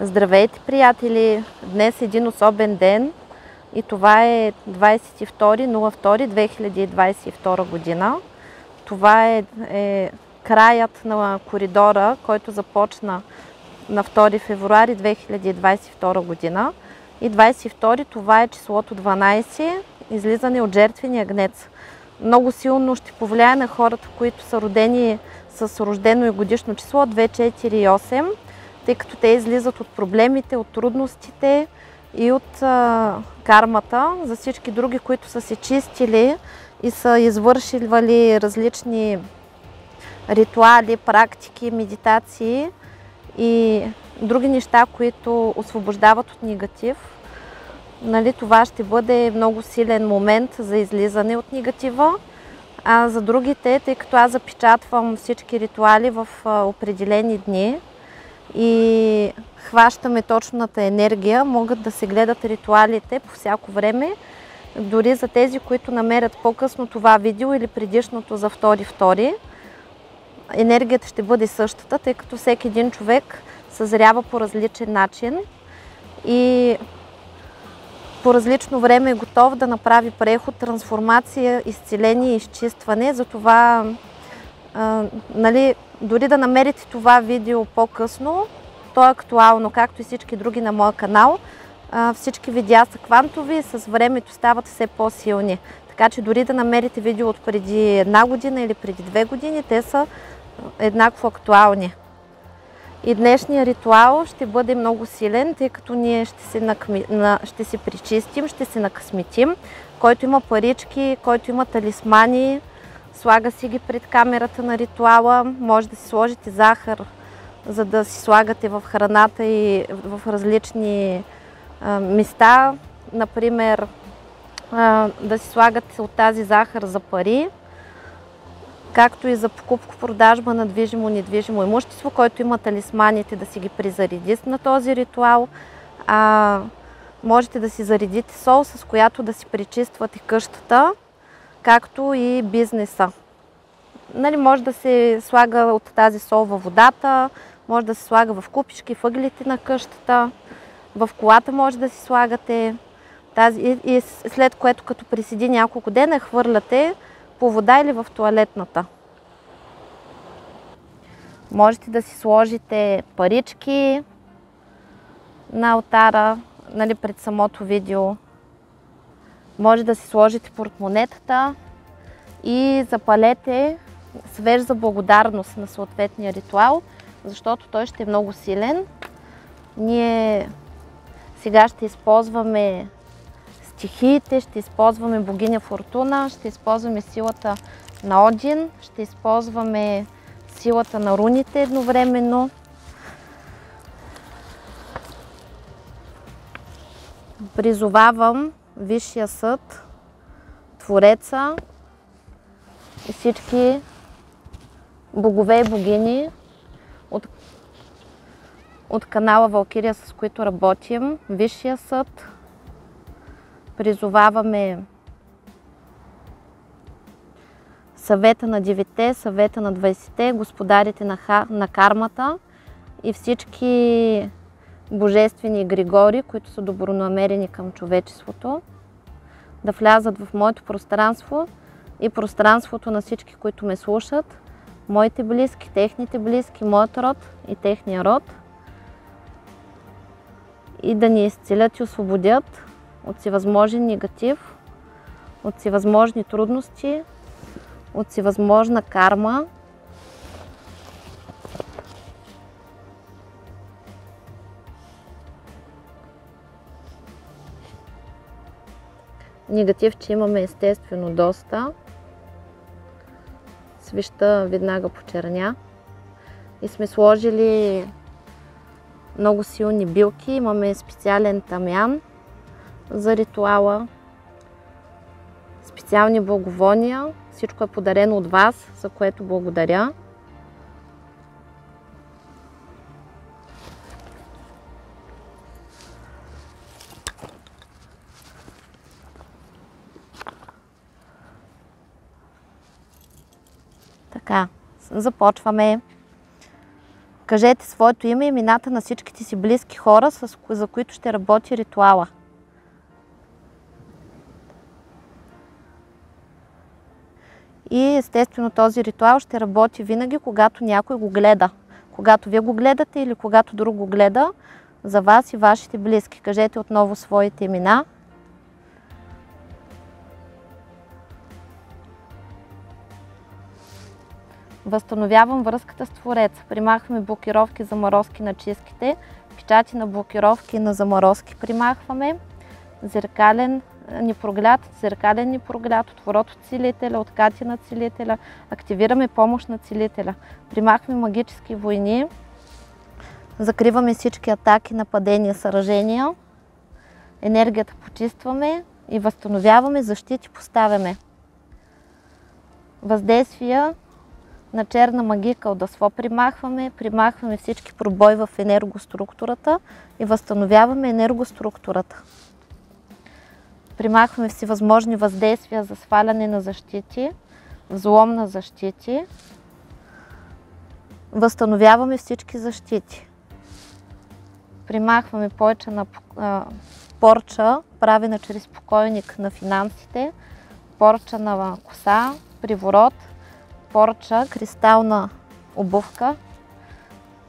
Здравейте, приятели! Днес е един особен ден и това е 22.02.2022 година. Това е краят на коридора, който започна на 2 февруари 2022 година. И 22 това е числото 12, излизане от жертвения агнец. Много силно ще повлияе на хората, които са родени с рождено и годишно число 2, 4 и 8, тъй като те излизат от проблемите, от трудностите и от кармата. За всички други, които са се чистили и са извършили различни ритуали, практики, медитации и други неща, които освобождават от негатив, нали, това ще бъде много силен момент за излизане от негатива. А за другите, тъй като аз запечатвам всички ритуали в определени дни и хващаме точната енергия, могат да се гледат ритуалите по всяко време. Дори за тези, които намерят по-късно това видео или предишното за 2.2, енергията ще бъде същата, тъй като всеки един човек съзрява по различен начин и по различно време е готов да направи преход, трансформация, изцеление и изчистване. Затова нали, дори да намерите това видео по-късно, то е актуално, както и всички други на моя канал. Всички видеа са квантови и с времето стават все по-силни. Така че дори да намерите видео от преди една година или преди 2 години, те са еднакво актуални. И днешният ритуал ще бъде много силен, тъй като ние ще се причистим, ще се накъсметим. Който има парички, който има талисмани, слага си ги пред камерата на ритуала. Може да си сложите захар, за да си слагате в храната и в различни места. Например, да си слагате от тази захар за пари, както и за покупко-продажба на движимо-недвижимо имущество, който има талисманите, да си ги призареди на този ритуал. Можете да си заредите сол, с която да си пречиствате къщата, както и бизнеса. Нали, може да се слага от тази сол във водата, може да се слага в купички, въглите на къщата, в колата може да си слагате и след което, като преседи няколко дена, хвърляте по вода или в тоалетната. Можете да си сложите парички на алтара, нали, пред самото видео. Може да си сложите портмонетата и запалете свеж за благодарност на съответния ритуал, защото той ще е много силен. Ние сега ще използваме стихиите, ще използваме богиня Фортуна, ще използваме силата на Один, ще използваме силата на руните едновременно. Призовавам Висшия съд, Твореца и всички богове и богини от канала Валкирия, с които работим, Висшия съд. Призоваваме съвета на 9-те, съвета на 20-те, господарите на кармата и всички божествени егрегори, които са добронамерени към човечеството, да влязат в моето пространство и пространството на всички, които ме слушат, моите близки, техните близки, моят род и техния род, и да ни изцелят и освободят от всевъзможен негатив, от всевъзможни трудности, от всевъзможна карма. негативче имаме естествено доста. Свещта веднага почерня. И сме сложили много силни билки. Имаме специален тамян за ритуала. Специални благовония. Всичко е подарено от вас, за което благодаря. Така, започваме. Кажете своето име и имената на всичките си близки хора, за които ще работи ритуала. И естествено този ритуал ще работи винаги, когато някой го гледа. Когато вие го гледате или когато друг го гледа, за вас и вашите близки. Кажете отново своите имена. Възстановявам връзката с Твореца. Примахваме блокировки, заморозки на чистките, печати на блокировки и на заморозки примахваме. Зеркален непроглед, отворот от целителя, откати на целителя. Активираме помощ на целителя. Примахваме магически войни. Закриваме всички атаки, нападения, сражения. Енергията почистваме и възстановяваме, защити поставяме. Въздействия на черна магия кълдасво примахваме всички пробои в енергоструктурата и възстановяваме енергоструктурата. Примахваме всевъзможни въздействия за сваляне на защити, взлом на защити. Възстановяваме всички защити. Примахваме порча, правена чрез покойник на финансите, порча на коса, приворот, порча, кристална обувка.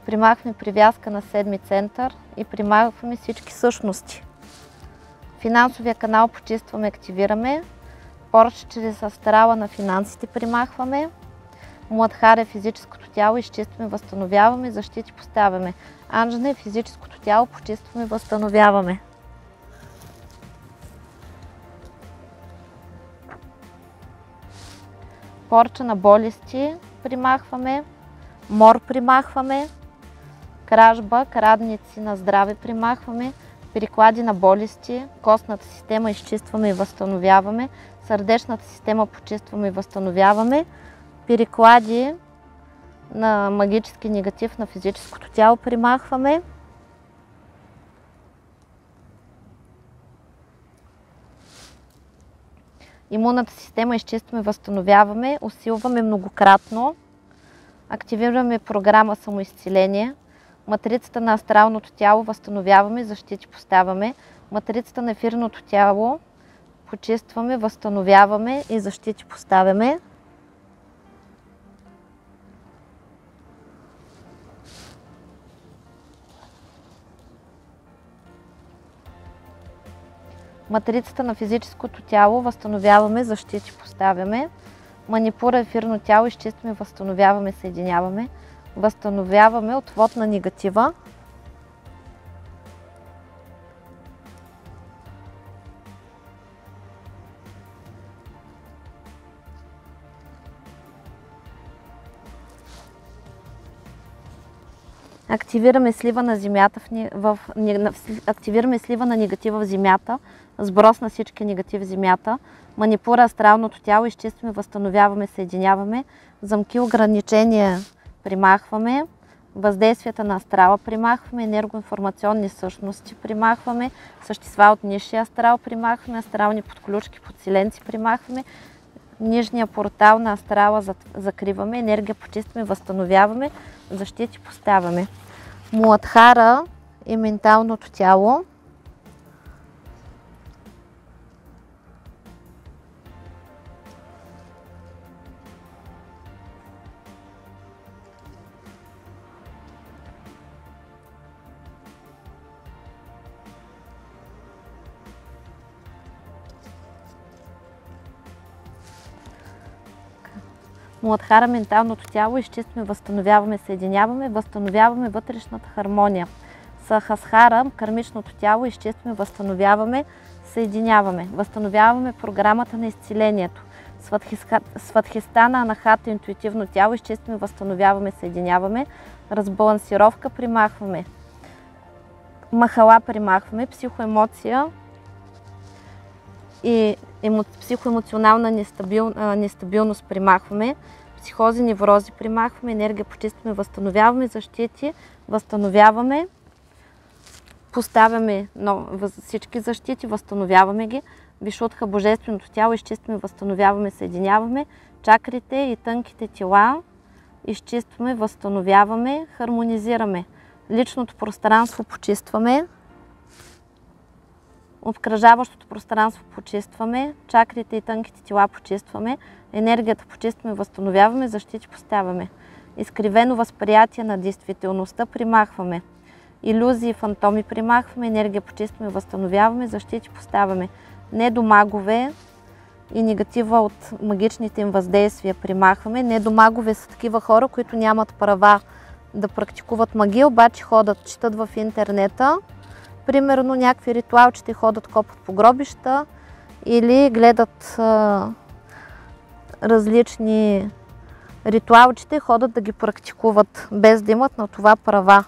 Примахваме привязка на седми център и примахваме всички същности. Финансовия канал почистваме, активираме. Порча чрез астрала на финансите примахваме. Муладхара е физическото тяло, изчистваме, възстановяваме, защити поставяме. Анджана е физическото тяло, почистваме, възстановяваме. Порча на болести примахваме. Мор примахваме. Кражба, крадници на здраве примахваме. Переклади на болести, костната система изчистваме и възстановяваме. Сърдечната система почистваме и възстановяваме. Переклади на магически негатив на физическото тяло примахваме. Имунната система изчистваме, възстановяваме, усилваме многократно. Активираме програма самоизцеление. Матрицата на астралното тяло възстановяваме, защити поставяме. Матрицата на ефирното тяло почистваме, възстановяваме и защити поставяме. Матрицата на физическото тяло възстановяваме, защити поставяме. Манипура ефирно тяло изчистваме, възстановяваме, съединяваме. Възстановяваме отвод на негатива. Активираме слива на земята активираме слива на негатива в земята, сброс на всички негативи в земята. Манипура астралното тяло изчистваме, възстановяваме, съединяваме. Замки, ограничения примахваме. Въздействията на астрала примахваме. Енергоинформационни същности примахваме. Същества от нисшия астрал примахваме. Астрални подключки, подселенци примахваме. Нижния портал на астрала закриваме. Енергия почистваме, възстановяваме. Защити поставяме. Муладхара е менталното тяло. Муладхара менталното тяло изчистваме, възстановяваме, съединяваме, възстановяваме вътрешната хармония. Сахасрара, кармичното тяло, изчистваме, възстановяваме, съединяваме. Възстановяваме програмата на изцелението. Сватхистана, анахата, интуитивно тяло, изчистваме, възстановяваме, съединяваме. Разбалансировка, примахваме. Махала, примахваме. Психоемоция и психоемоционална нестабилност, примахваме. Психози, неврози, примахваме. Енергия, почистваме, възстановяваме. Защити, възстановяваме. Поставяме всички защити, възстановяваме ги. Вишудха, божественото тяло, изчистваме, възстановяваме, съединяваме. Чакрите и тънките тела, изчистваме, възстановяваме, хармонизираме. Личното пространство почистваме. Обкръжаващото пространство почистваме. Чакрите и тънките тела почистваме. Енергията почистваме, възстановяваме, защити поставяме. Изкривено възприятие на действителността примахваме. Илюзии и фантоми примахваме. Енергия почистваме, възстановяваме, защити поставяме. Недомагове и негатива от магичните им въздействия примахваме. Недомагове са такива хора, които нямат права да практикуват магия, обаче ходят, четат в интернета. Примерно някакви ритуалчета, ходят, копат по гробища или гледат различни ритуалчета, ходят да ги практикуват, без да имат на това права.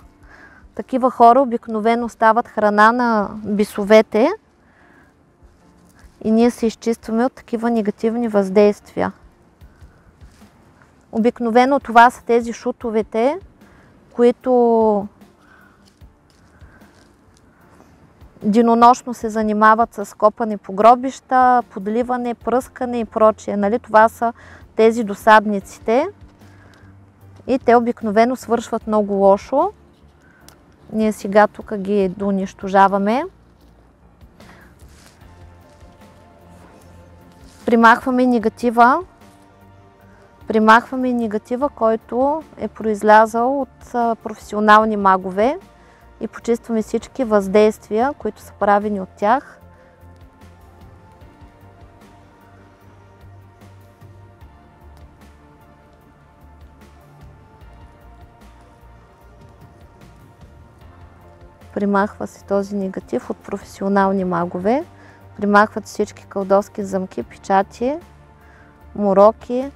Такива хора обикновено стават храна на бисовете и ние се изчистваме от такива негативни въздействия. Обикновено това са тези шутовете, които денонощно се занимават с копане по гробища, подливане, пръскане и прочие. Нали? Това са тези досадниците и те обикновено свършват много лошо. Ние сега тук ги доунищожаваме. Примахваме негатива, който е произлязал от професионални магове и почистваме всички въздействия, които са правени от тях. Примахва се този негатив от професионални магове. Примахват всички колдовски замки, печати, мороки,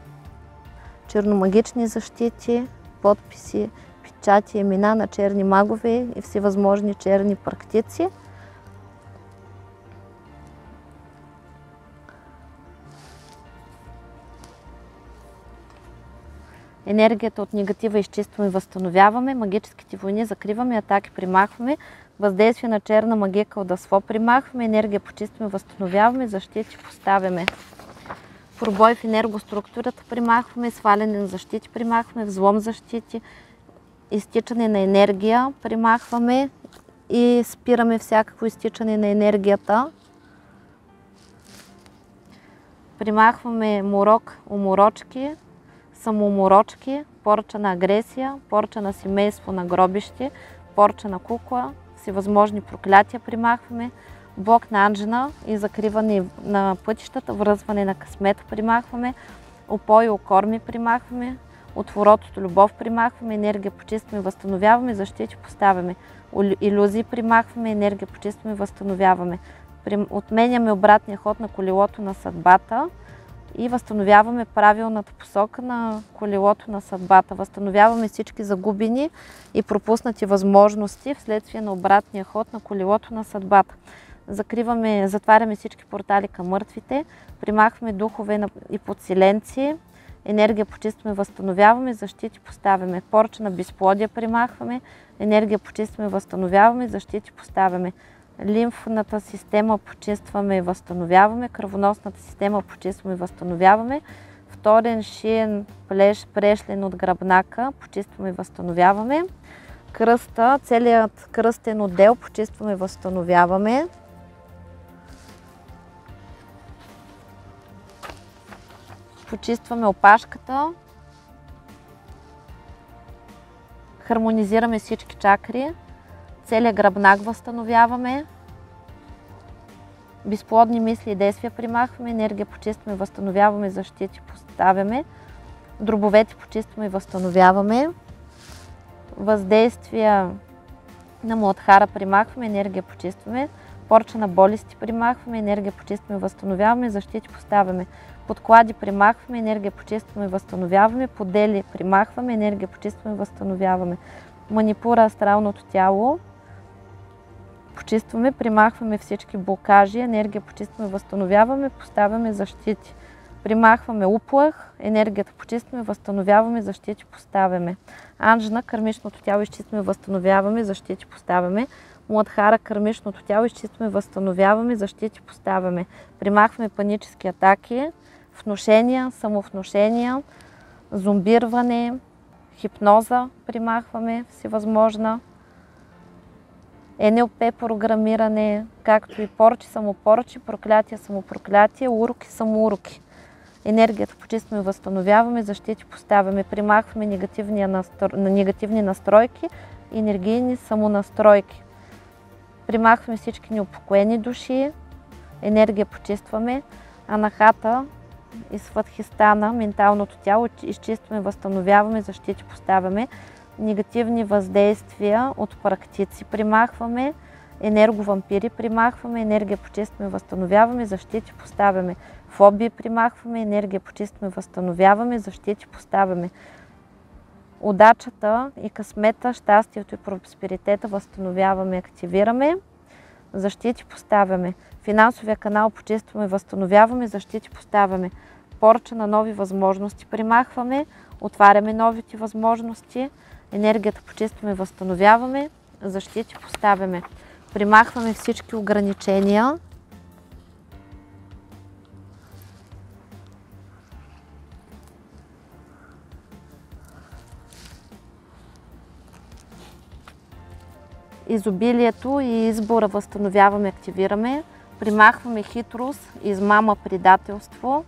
черномагични защити, подписи, печати, имена на черни магове и всевъзможни черни практици. Енергията от негатива изчистваме и възстановяваме, магическите войни закриваме, атаки примахваме, въздействие на черна магия, колдовство примахваме, енергия почистваме, възстановяваме, защити поставяме. Пробой в енергоструктурата примахваме, сваляне на защити примахваме, взлом защити, изтичане на енергия примахваме и спираме всякакво изтичане на енергията. Примахваме морок, уморочки, самоуморочки, порча на агресия, порча на семейство на гробище, порча на кукла, всевъзможни проклятия примахваме, блок на анджена и закриване на пътищата, връзване на късмета примахваме, опой, окорми примахваме, отворотото любов примахваме, енергия почистваме, възстановяваме, защити поставяме, илюзии примахваме, енергия почистваме, възстановяваме. Отменяме обратния ход на колелото на съдбата и възстановяваме правилната посока на колелото на съдбата. Възстановяваме всички загубени и пропуснати възможности вследствие на обратния ход на колелото на съдбата. Затваряме всички портали към мъртвите, примахваме духове и подселенци, енергия почистваме, възстановяваме, защити поставяме. Порча на безплодие примахваме, енергия почистваме, възстановяваме, защити поставяме. Лимфната система почистваме и възстановяваме, кръвоносната система почистваме и възстановяваме, вторен шиен прешлен от гръбнака почистваме и възстановяваме, кръста, целият кръстен отдел почистваме и възстановяваме. Почистваме опашката, хармонизираме всички чакри, целият гръбнак възстановяваме, безплодни мисли и действия примахваме, енергия почистваме, възстановяваме, защити поставяме, дробовете почистваме и възстановяваме, въздействия на Муладхара примахваме, енергия почистваме. Порча на болести примахваме, енергия почистваме, възстановяваме, защити поставяме. Подклади примахваме, енергия почистваме, възстановяваме. Подели примахваме, енергия почистваме, възстановяваме. Манипура астралното тяло. Почистваме, примахваме всички блокажи, енергия почистваме, възстановяваме, поставяме защити. Примахваме уплах, енергията почистваме, възстановяваме, защити поставяме. Анджна, кърмичното тяло изчистваме, възстановяваме, защити поставяме. Муладхара, кърмичното тяло изчистваме, възстановяваме, защити поставяме. Примахваме панически атаки, внушения, самовнушения, зомбирване, хипноза примахваме всевъзможна. НЛП програмиране, както и порчи, самопорчи, проклятия, самопроклятия, уроки, самоуроки. Енергията почистваме, възстановяваме, защити поставяме, примахваме негативни настройки, енергийни самонастройки. Примахваме всички неупокоени души, енергия почистваме, анахата и сватхистана, менталното тяло, изчистваме, възстановяваме, защити поставяме, негативни въздействия от практици примахваме, енерговампири примахваме, енергия почистваме, възстановяваме, защити поставяме, фобии примахваме, енергия почистваме, възстановяваме, защити поставяме. Удачата и късмета, щастието и просперитета възстановяваме, активираме, защити поставяме. Финансовия канал почистваме, възстановяваме, защити поставяме. Порча на нови възможности примахваме, отваряме новите възможности, енергията почистваме, възстановяваме, защити поставяме. Примахваме всички ограничения. Изобилието и избора възстановяваме, активираме. Примахваме хитрост, измама, предателство.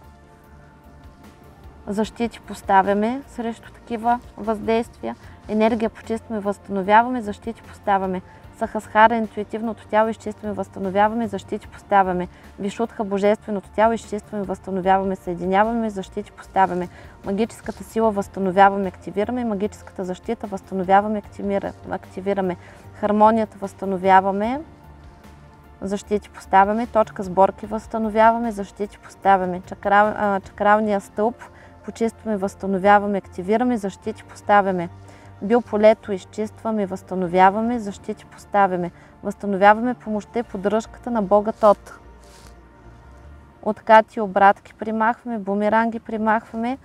Защити поставяме срещу такива въздействия. Енергия почистваме, възстановяваме, защити поставяме. Сахасхара, интуитивното тяло, изчистваме, възстановяваме, защити поставяме. Вишудха, божественото тяло, изчистваме, възстановяваме, съединяваме, защити поставяме. Магическата сила възстановяваме, активираме. Магическата защита възстановяваме, активираме. Хармонията възстановяваме, защити поставяме. Точка сборки възстановяваме, защити поставяме. Чакралния стълб почистваме, възстановяваме, активираме, защити поставяме. Биополето изчистваме, възстановяваме, защити поставяме. Възстановяваме помощта и поддръжката на Бога Тот. Откати и обратки примахваме, бумеранги примахваме,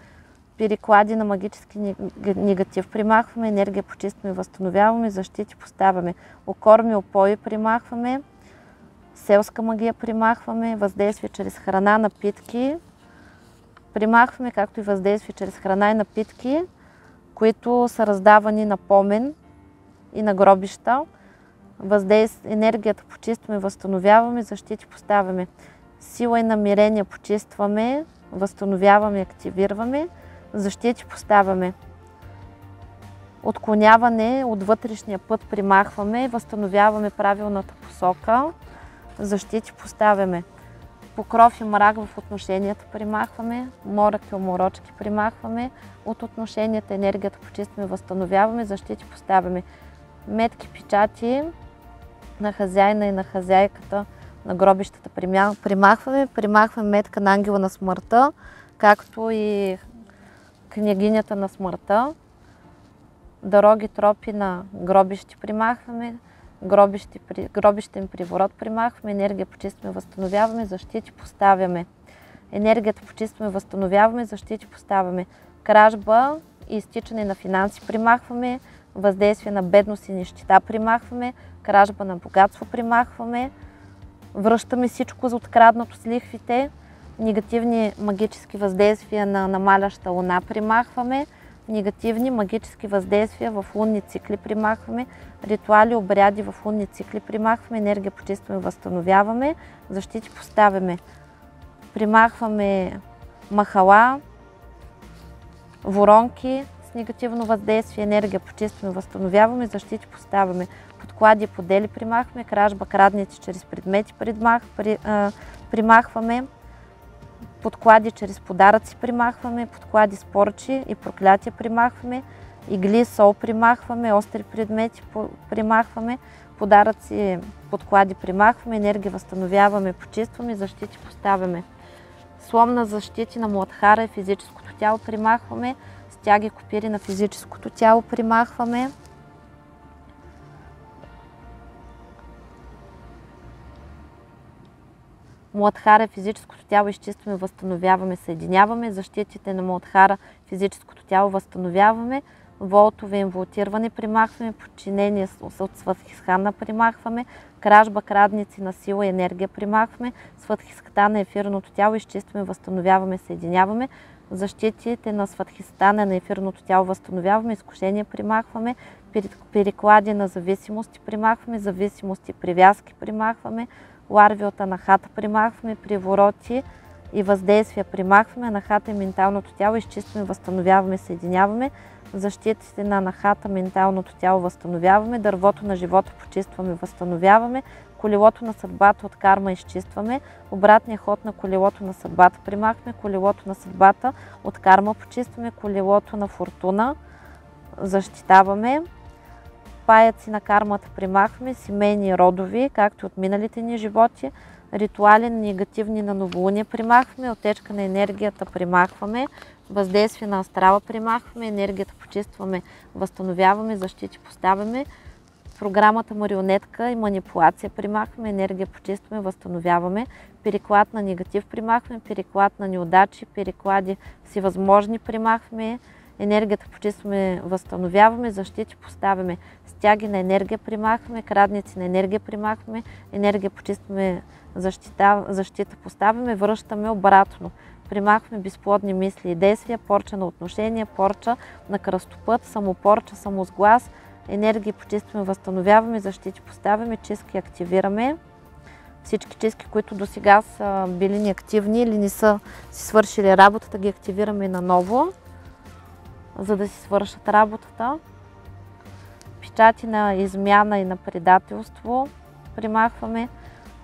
переклади на магически негатив примахваме, енергия почистваме, възстановяваме, защити поставяме. Окорми, опои примахваме, селска магия примахваме, въздействие чрез храна, напитки примахваме, както и въздействие чрез храна и напитки, които са раздавани на помен и на гробища. Енергията почистваме, възстановяваме, защити поставяме. Сила и намерение почистваме, възстановяваме, активираме, защити поставяме. Отклоняване от вътрешния път примахваме, възстановяваме правилната посока, защити поставяме. Покров и мрак в отношенията примахваме, морък и уморочки примахваме, от отношенията енергията почистваме, възстановяваме, защити поставяме. Метки, печати на хазяина и на хазяйката на гробищата примахваме метка на ангела на смъртта, както и княгинята на смъртта. Дороги, тропи на гробищи примахваме, гробищен приворот примахваме, енергия почистваме, възстановяваме, защити поставяме. Енергията почистваме, възстановяваме, защити поставяме. Кражба и изтичане на финанси примахваме, въздействие на бедност и нищета примахваме, кражба на богатство примахваме, връщаме всичко за откраднато с лихвите, негативни магически въздействия на намаляща луна примахваме, негативни магически въздействия в лунни цикли примахваме, ритуали, обряди в лунни цикли примахваме, енергия почистваме, възстановяваме, защити поставяме. Примахваме махала, воронки с негативно въздействие, енергия почистваме, възстановяваме, защити поставяме. Подклади и подели примахваме, кражба, крадници чрез предмети примахваме, подклади чрез подаръци примахваме, подклади с порчи и проклятия примахваме, игли, сол примахваме, остри предмети примахваме, подаръци, подклади примахваме, енергия възстановяваме, почистваме, защити поставяме. Слом на защити на Муладхара и физическото тяло примахваме, стяги, копири на физическото тяло примахваме. Муладхара и физическото тяло изчистваме, възстановяваме, съединяваме. Защитите на Муладхара, физическото тяло възстановяваме. Волтове, инволтиране примахваме, подчинение от Сватхистхана примахваме, кражба, крадници на сила и енергия примахваме, Сватхистхана на ефирното тяло изчистваме, възстановяваме, съединяваме. Защитите на Сватхистхана на ефирното тяло възстановяваме, изкушения примахваме, переклади на зависимости примахваме, зависимости, привязки примахваме, ларви от анахата примахваме, привороти и въздействия примахваме, анахата и менталното тяло изчистваме, възстановяваме, съединяваме. Защитите на анахата, менталното тяло възстановяваме, дървото на живота почистваме, възстановяваме, колелото на съдбата от карма изчистваме, обратния ход на колелото на съдбата примахваме, колелото на съдбата от карма почистваме, колелото на фортуна защитаваме, паяци на кармата примахваме, семейни и родови, както от миналите ни животи, ритуали негативни на новолуние примахваме, отечка на енергията примахваме, въздействие на астрала примахваме, енергията почистваме, възстановяваме, защити поставяме, програмата марионетка и манипулация примахваме, енергия почистваме, възстановяваме, переклад на негатив примахваме, переклад на неудачи, переклади всевъзможни примахваме, енергията почистваме, възстановяваме, защити поставяме, стяги на енергия примахваме, крадници на енергия примахваме, енергия почистваме, защита поставяме, връщаме обратно. Примахваме безплодни мисли и действия, порча на отношения, порча на кръстопът, самопорча, самосглас, енергия почистваме, възстановяваме, защити поставяме, чистки активираме. Всички чистки, които до сега са били неактивни или не са си свършили работата, ги активираме наново, за да си свършат работата. Печати на измяна и на предателство примахваме,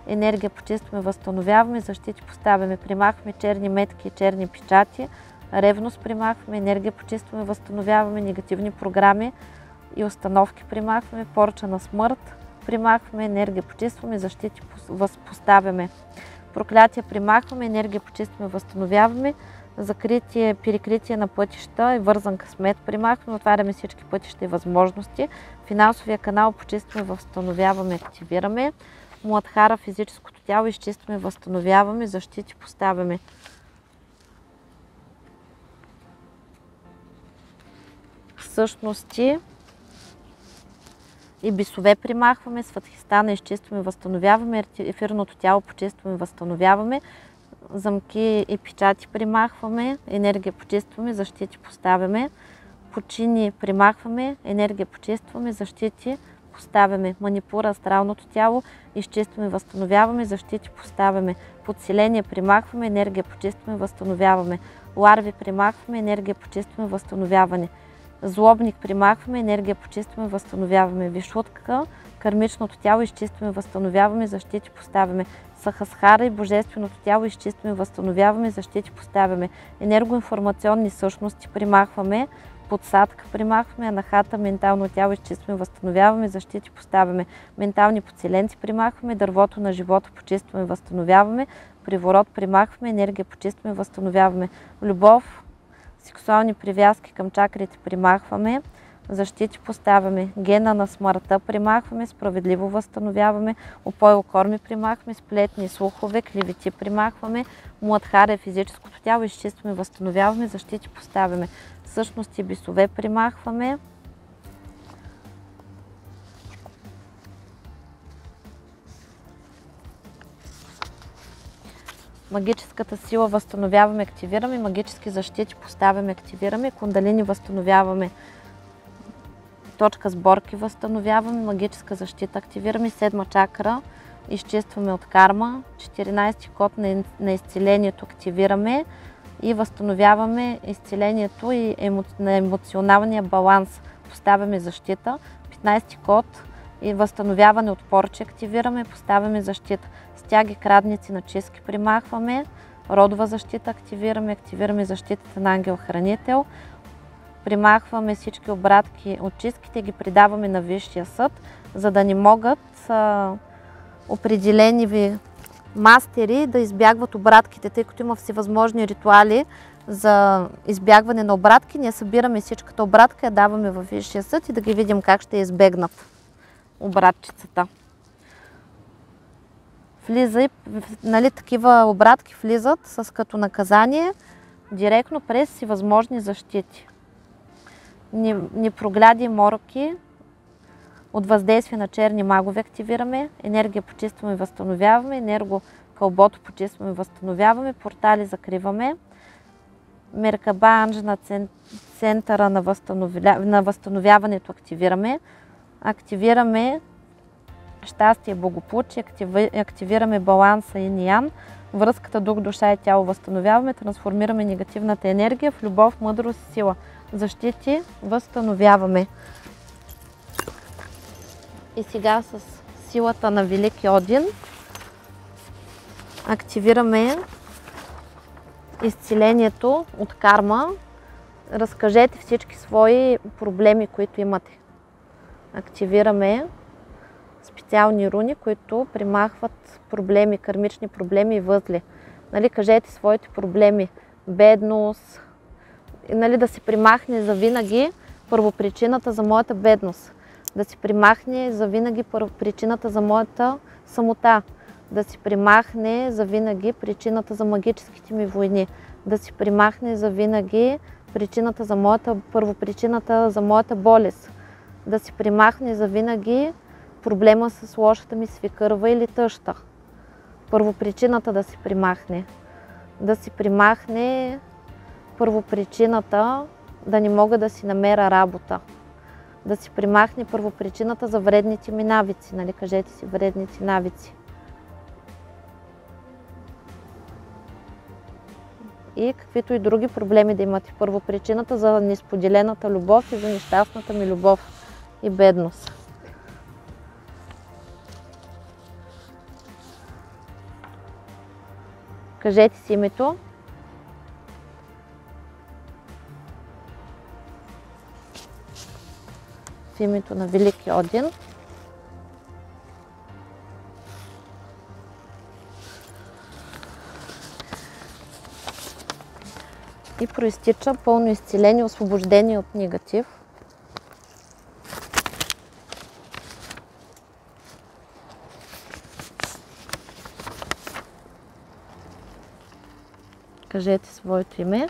енергия почистваме, възстановяваме, защити поставяме, примахваме черни метки и черни печати, ревност примахваме, енергия почистваме, възстановяваме, негативни програми и установки примахваме, порча на смърт примахваме, енергия почистваме, защити поставяме, проклятия примахваме, енергия почистваме, възстановяваме, закритие, перекритие на пътища и вързан късмет примахваме, отваряме всички пътища и възможности, финансовия канал почистваме, възстановяваме, активираме, Муладхара, физическото тяло изчистваме, възстановяваме, защити поставяме. Същности и бисове примахваме, Сватхистана изчистваме, възстановяваме, ефирното тяло почистваме, възстановяваме, замки и печати примахваме, енергия почистваме, защити поставяме, почини примахваме, енергия почистваме, защити поставяме, манипура, астралното тяло изчистваме, възстановяваме, защити поставяме, подселение примахваме, енергия почистваме, възстановяваме, ларви примахваме, енергия почистваме, възстановяване, злобник примахваме, енергия почистваме, възстановяваме, вишутка, кармичното тяло изчистваме, възстановяваме, защити поставяме, Сахасхара и божественото тяло изчистваме, възстановяваме, защити поставяме, енергоинформационни същности примахваме, подсадка примахваме, анахата, ментално тяло изчистваме, възстановяваме, защити поставяме, ментални подселенци примахваме, дървото на живота почистваме, възстановяваме, приворот примахваме, енергия почистваме, възстановяваме, любов, сексуални привязки към чакрите примахваме, защити поставяме, гена на смъртта примахваме, справедливо възстановяваме, опойл корми примахваме, сплетни слухове, клевети примахваме, Муладхара, физическото тяло изчистваме, възстановяваме, защити поставяме, същности бисове примахваме, магическата сила възстановяваме, активираме, магически защити поставяме, активираме, кундалини възстановяваме, точка сборки възстановяваме, магическа защита активираме, седма чакра изчистваме от карма, 14 код на изцелението активираме и възстановяваме изцелението и на емоционалния баланс, поставяме защита, 15 код и възстановяване от порче активираме, поставяме защита, стяги, крадници на чистки примахваме, родова защита активираме, активираме защитата на ангел-хранител, примахваме всички обратки от чистките, ги предаваме на Висшия съд, за да не могат определени ви мастери да избягват обратките, тъй като има всевъзможни ритуали за избягване на обратки. Ние събираме всичката обратка, я даваме във Висшия съд и да ги видим как ще избегнат обратчицата. Влиза, нали, такива обратки влизат с като наказание директно през всевъзможни защити. Непрогляди мороки, от въздействие на черни магове активираме, енергия почистваме и възстановяваме, енергокълбото почистваме и възстановяваме, портали закриваме, Меркаба Анж на центъра на възстановяването активираме щастие, благополучие, активираме баланса Инь-Ян, връзката дух, душа и тяло възстановяваме, трансформираме негативната енергия в любов, мъдрост и сила. Защити възстановяваме. И сега с силата на Велики Один активираме изцелението от карма. Разкажете всички свои проблеми, които имате. Активираме специални руни, които примахват проблеми, кармични проблеми и възли. Нали, кажете своите проблеми, бедност, нали, да се примахне завинаги първопричината за моята бедност, да се примахне завинаги първопричината за моята самота, да се примахне завинаги причината за магическите ми войни, да се примахне завинаги първопричината за моята болест, да се примахне завинаги проблема с лошата ми свекърва или тъща. Първопричината да се примахне. Да се примахне първопричината да не мога да си намеря работа. Да се примахне първопричината за вредните ми навици. Нали, кажете си вредните навици. И каквито и други проблеми да имате. Първопричината за несподелената любов и за нещастната ми любов и бедност. Кажете си името. В името на Велики Один. И проистича пълно изцеление, освобождение от негатив. Кажете своето име.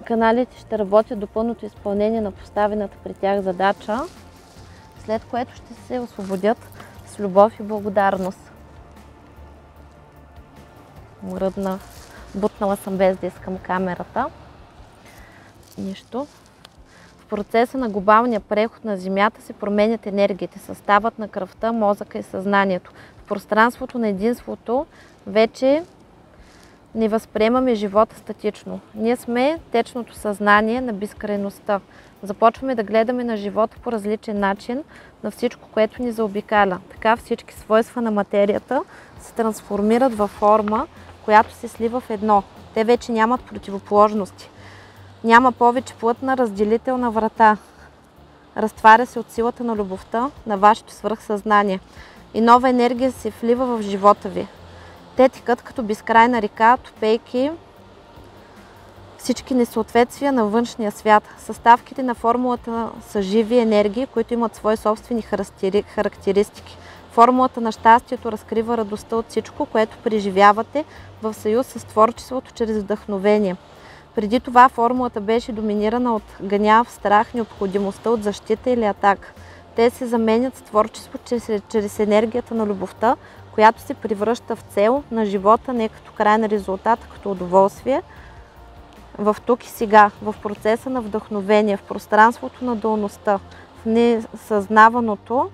Каналите ще работят до пълното изпълнение на поставената при тях задача, след което ще се освободят с любов и благодарност. Мръдна, бутнала съм без да искам камерата. Нищо. В процеса на глобалния преход на Земята се променят енергиите, съставът на кръвта, мозъка и съзнанието. В пространството на единството вече не възприемаме живота статично. Ние сме течното съзнание на безкрайността. Започваме да гледаме на живота по различен начин, на всичко, което ни заобикаля. Така всички свойства на материята се трансформират във форма, която се слива в едно. Те вече нямат противоположности. Няма повече плътна разделителна врата. Разтваря се от силата на любовта на вашето свръхсъзнание. И нова енергия се влива в живота ви. Те текат като безкрайна река, топейки всички несъответствия на външния свят. Съставките на формулата са живи енергии, които имат свои собствени характеристики. Формулата на щастието разкрива радостта от всичко, което преживявате в съюз с творчеството чрез вдъхновение. Преди това формулата беше доминирана от гняв, страх, необходимостта от защита или атака. Те се заменят с творчество чрез енергията на любовта, която се превръща в цел на живота, не като крайен резултат, като удоволствие. в тук и сега, в процеса на вдъхновение, в пространството на дуалността, в несъзнаваното,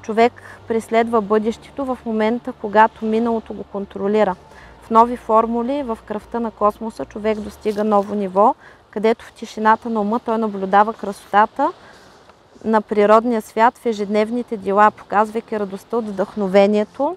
човек преследва бъдещето в момента, когато миналото го контролира. В нови формули, в кръвта на космоса, човек достига ново ниво, където в тишината на ума той наблюдава красотата на природния свят в ежедневните дела, показвайки радостта от вдъхновението,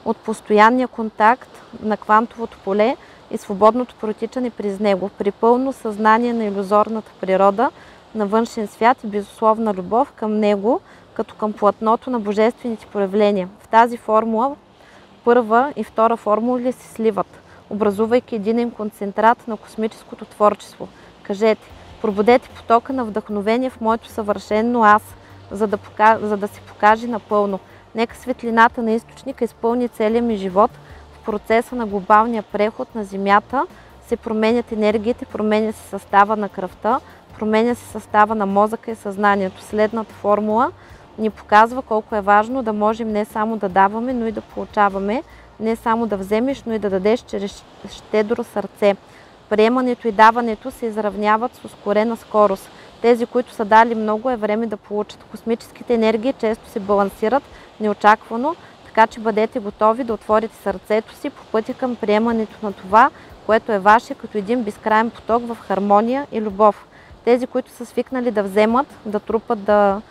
от постоянния контакт на квантовото поле и свободното протичане през него, при пълно съзнание на илюзорната природа, на външен свят и безусловна любов към него, като към платното на божествените проявления. В тази формула първа и втора формули се сливат, образувайки единен концентрат на космическото творчество. Кажете: пробудете потока на вдъхновение в моето съвършено аз, за да се покаже напълно. Нека светлината на източника изпълни целия ми живот. В процеса на глобалния преход на Земята се променят енергиите, променя се състава на кръвта, променя се състава на мозъка и съзнанието. Следната формула ни показва колко е важно да можем не само да даваме, но и да получаваме, не само да вземеш, но и да дадеш чрез щедро сърце. Приемането и даването се изравняват с ускорена скорост. Тези, които са дали много, е време да получат. Космическите енергии често се балансират неочаквано, така че бъдете готови да отворите сърцето си по пътя към приемането на това, което е ваше, като един безкрайен поток в хармония и любов. Тези, които са свикнали да вземат, да трупат, да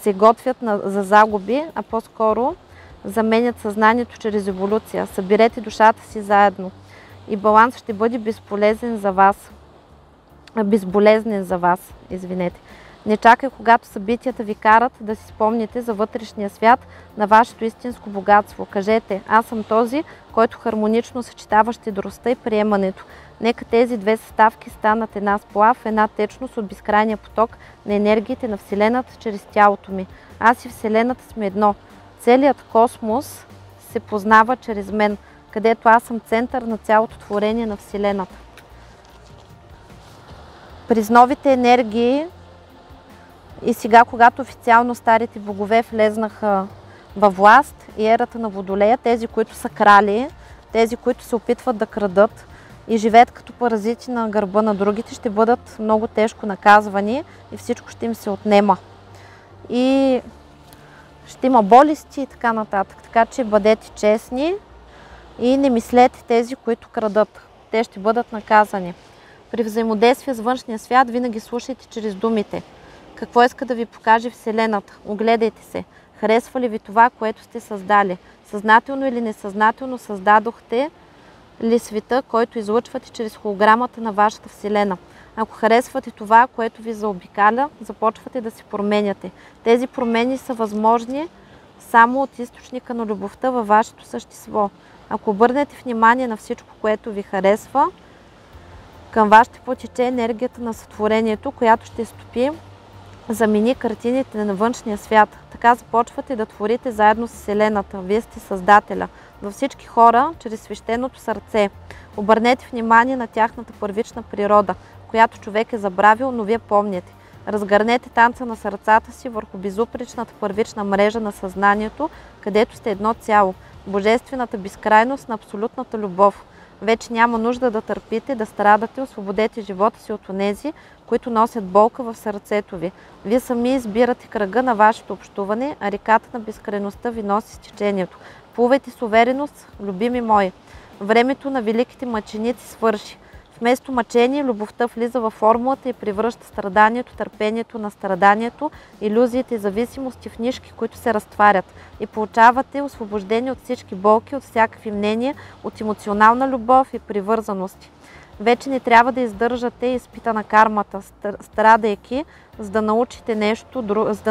се готвят за загуби, а по-скоро заменят съзнанието чрез еволюция. Съберете душата си заедно и баланс ще бъде безболезнен за вас. Не чакай, когато събитията ви карат да си спомните за вътрешния свят на вашето истинско богатство. Кажете: аз съм този, който хармонично съчетава щедростта и приемането. Нека тези две съставки станат една сплав, една течност от безкрайния поток на енергиите на Вселената чрез тялото ми. Аз и Вселената сме едно. Целият космос се познава чрез мен, където аз съм център на цялото творение на Вселената. През новите енергии и сега, когато официално старите богове влезнаха във власт и ерата на Водолея, тези, които са крали, тези, които се опитват да крадат и живеят като паразити на гърба на другите, ще бъдат много тежко наказвани и всичко ще им се отнема. И ще има болести и така нататък. Така че бъдете честни и не мислете тези, които крадат. Те ще бъдат наказани. При взаимодействие с външния свят винаги слушайте чрез думите. Какво иска да ви покаже Вселената? Огледайте се. Харесва ли ви това, което сте създали? Съзнателно или несъзнателно създадохте ли света, който излъчвате чрез холограмата на вашата Вселена? Ако харесвате това, което ви заобикаля, започвате да се променяте. Тези промени са възможни само от източника на любовта във вашето същество. Ако обърнете внимание на всичко, което ви харесва, към вас ще потече енергията на сътворението, която ще стопи, замени картините на външния свят. Така започвате да творите заедно с Вселената. Вие сте Създателя. Във всички хора, чрез свещеното сърце. Обърнете внимание на тяхната първична природа, която човек е забравил, но вие помните. Разгърнете танца на сърцата си върху безупречната първична мрежа на съзнанието, където сте едно цяло. Божествената безкрайност на абсолютната любов. Вече няма нужда да търпите, да страдате, освободете живота си от онези, които носят болка в сърцето ви. Вие сами избирате кръга на вашето общуване, а реката на безкрайността ви носи с течението. Плувайте с увереност, любими мои. Времето на великите мъченици свърши. Вместо мъчение, любовта влиза във формулата и превръща страданието, търпението на страданието, илюзиите и зависимости в нишки, които се разтварят. И получавате освобождение от всички болки, от всякакви мнения, от емоционална любов и привързаности. Вече не трябва да издържате изпита на кармата, страдайки, за да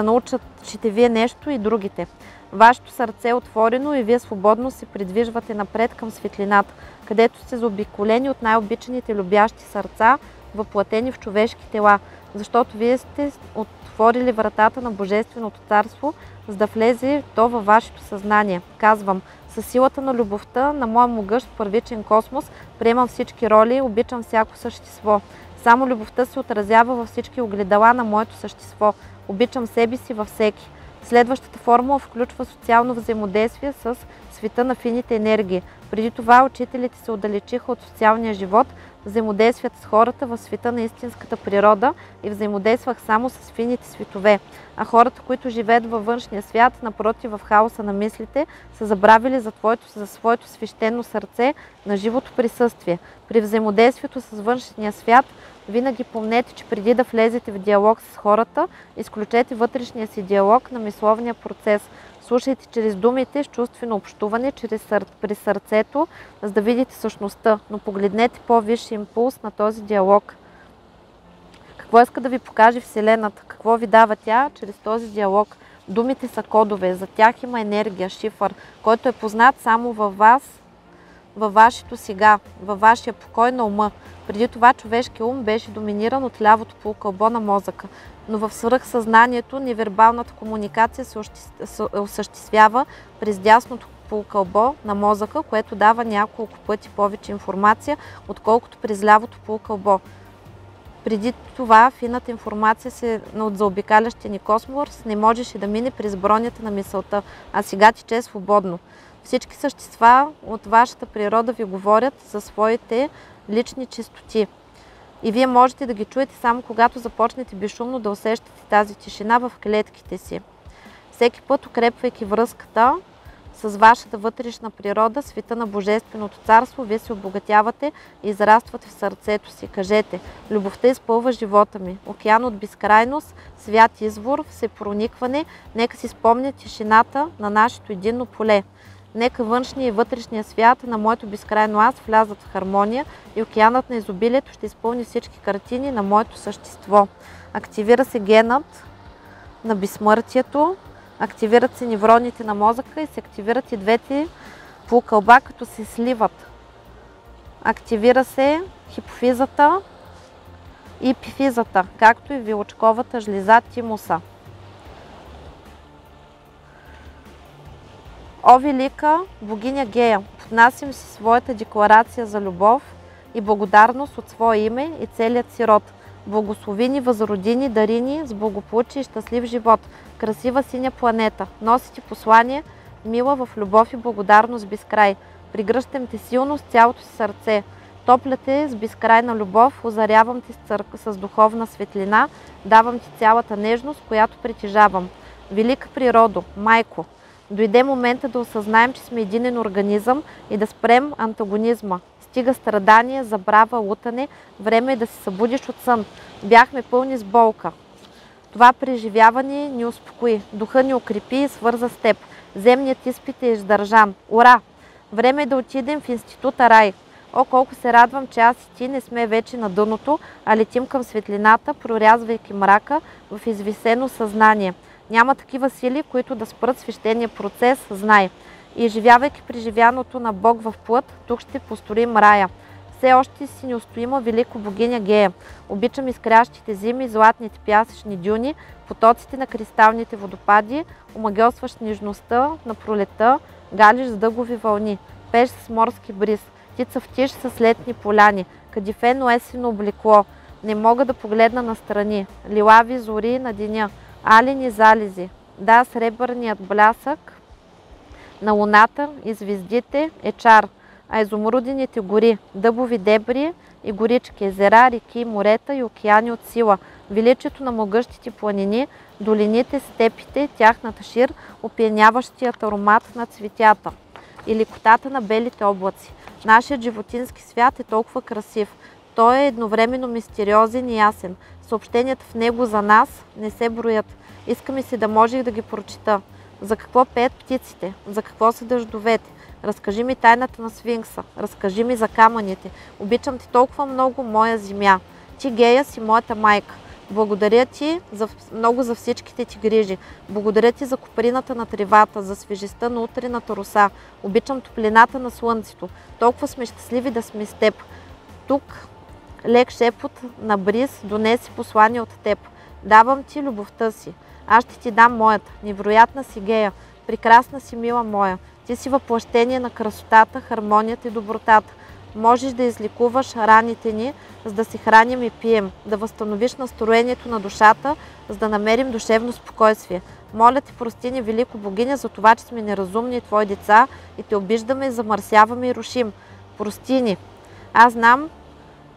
научите вие нещо и другите. Вашето сърце е отворено и вие свободно се придвижвате напред към светлината, където сте заобиколени от най-обичаните любящи сърца, въплатени в човешки тела, защото вие сте отворили вратата на Божественото царство, за да влезе то във вашето съзнание. Казвам: със силата на любовта на моя могъщ първичен космос приемам всички роли, обичам всяко същество. Само любовта се отразява във всички огледала на моето същество. Обичам себе си във всеки. Следващата формула включва социално взаимодействие с света на фините енергии. Преди това учителите се отдалечиха от социалния живот, взаимодействат с хората в света на истинската природа и взаимодействах само с фините светове. А хората, които живеят във външния свят, напротив в хаоса на мислите, са забравили за своето свещено сърце на живото присъствие. При взаимодействието с външния свят винаги помнете, че преди да влезете в диалог с хората, изключете вътрешния си диалог на мисловния процес. Слушайте чрез думите с чувствено общуване, при сърцето, за да видите същността, но погледнете по-висши импулс на този диалог. Какво иска да ви покаже Вселената? Какво ви дава тя чрез този диалог? Думите са кодове, за тях има енергия, шифър, който е познат само във вас, във вашето сега, във вашия покой на ума. Преди това човешкият ум беше доминиран от лявото полукълбо на мозъка, но в свръхсъзнанието невербалната комуникация се осъществява през дясното полукълбо на мозъка, което дава няколко пъти повече информация, отколкото през лявото полукълбо. Преди това фината информация от заобикалящия ни космос не можеше да мине през бронята на мисълта, а сега тече свободно. Всички същества от вашата природа ви говорят за своите лични чистоти. И вие можете да ги чуете само когато започнете безшумно да усещате тази тишина в клетките си. Всеки път, укрепвайки връзката с вашата вътрешна природа, света на Божественото царство, вие се обогатявате и израствате в сърцето си. Кажете: любовта изпълва живота ми. Океан от безкрайност, свят извор, всепроникване. Нека си спомня тишината на нашето единно поле. Нека външния и вътрешния свят на моето безкрайно аз влязат в хармония и океанът на изобилието ще изпълни всички картини на моето същество. Активира се генът на безсмъртието, активират се невроните на мозъка и се активират и двете полукълба, като се сливат. Активира се хипофизата и епифизата, както и вилочковата жлеза тимуса. О, велика богиня Гея, поднасям си своята декларация за любов и благодарност от свое име и целият си род. Благослови ни, възроди ни, дари ни с благополучие и щастлив живот. Красива синя планета, носите послание, мила в любов и благодарност без край. Пригръщам те силно с цялото си сърце. Топля те с безкрайна любов, озарявам те с духовна светлина, давам ти цялата нежност, която притежавам. Велика природо, майко, дойде момента да осъзнаем, че сме единен организъм и да спрем антагонизма. Стига страдание, забрава, лутане, време е да се събудиш от сън. Бяхме пълни с болка. Това преживяване ни успокои, духа ни укрепи и свърза с теб. Земният изпит е издържан. Ура! Време е да отидем в института Рай. О, колко се радвам, че аз и ти не сме вече на дъното, а летим към светлината, прорязвайки мрака в извисено съзнание. Няма такива сили, които да спрат свещения процес, знай. И изживявайки преживяното на Бог в плът, тук ще построим рая. Все още си неустоима велико богиня Гея. Обичам изкрящите зими, златните пясъчни дюни, потоците на кристалните водопади, омагьосващ нежността на пролета, галиш с дъгови вълни, пеш с морски бриз, ти цъфтиш с летни поляни, кадифено есенно облекло. Не мога да погледна настрани, лилави зори на деня, алени залези. Да, сребърният блясък на луната и звездите е чар, а изумрудените гори, дъбови дебри и горички, езера, реки, морета и океани от сила, величието на могъщите планини, долините, степите, тяхната шир, опияняващият аромат на цветята и лекотата на белите облаци. Нашият животински свят е толкова красив. Той е едновременно мистериозен и ясен. Съобщенията в него за нас не се броят. Искаме си да можех да ги прочита. За какво пеят птиците? За какво са дъждовете? Разкажи ми тайната на сфинкса. Разкажи ми за камъните. Обичам ти толкова много, моя земя. Ти, Гея, си моята майка. Благодаря ти много за всичките ти грижи. Благодаря ти за коприната на тревата, за свежестта на утрената роса. Обичам топлината на слънцето. Толкова сме щастливи да сме с теб. Тук лек шепот на бриз донеси послание от теб. Давам ти любовта си. Аз ще ти дам моята. Невероятна си, Гея. Прекрасна си, мила моя. Ти си въплъщение на красотата, хармонията и добротата. Можеш да излекуваш раните ни, за да се храним и пием, да възстановиш настроението на душата, за да намерим душевно спокойствие. Моля те, прости ни, велико богиня, за това, че сме неразумни твои деца и те обиждаме, замърсяваме и рушим. Прости ни. Аз знам,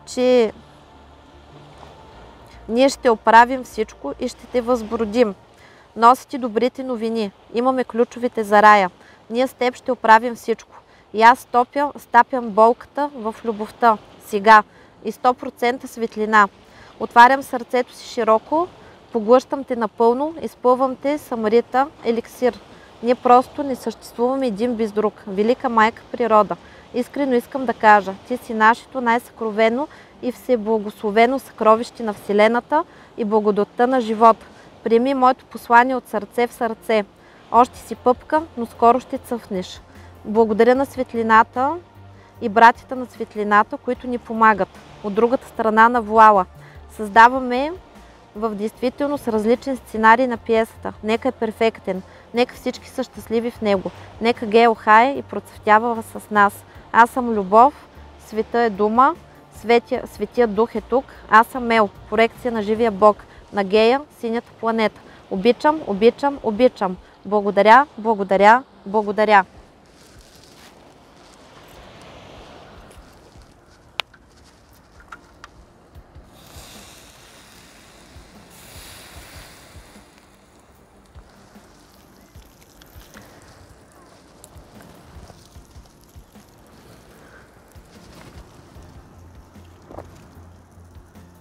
че ние ще оправим всичко и ще те възбродим. Носи ти добрите новини. Имаме ключовете за рая. Ние с теб ще оправим всичко. И аз стапям болката в любовта. Сега. И 100% светлина. Отварям сърцето си широко, поглъщам те напълно, изпълвам те с Амрита еликсир. Ние просто не съществуваме един без друг. Велика майка природа. Искрено искам да кажа, ти си нашето най-съкровено и всеблагословено съкровище на Вселената и благодатта на живота. Приеми моето послание от сърце в сърце. Още си пъпка, но скоро ще цъфнеш. Благодаря на светлината и братята на светлината, които ни помагат. От другата страна на вуала. Създаваме в действителност различен сценарий на пиесата. Нека е перфектен. Нека всички са щастливи в него. Нека Гейл хае и процъфтява с нас. Аз съм любов, света е дума, светият дух е тук. Аз съм Мел, проекция на живия Бог, на Гея, синята планета. Обичам, обичам, обичам. Благодаря, благодаря, благодаря.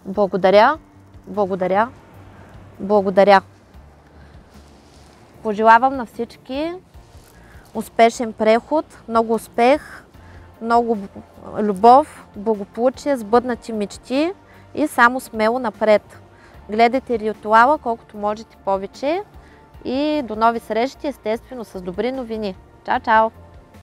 Благодаря, благодаря, благодаря. Пожелавам на всички успешен преход, много успех, много любов, благополучие, сбъднати мечти и само смело напред. Гледайте ритуала колкото можете повече и до нови срещи, естествено с добри новини. Чао, чао!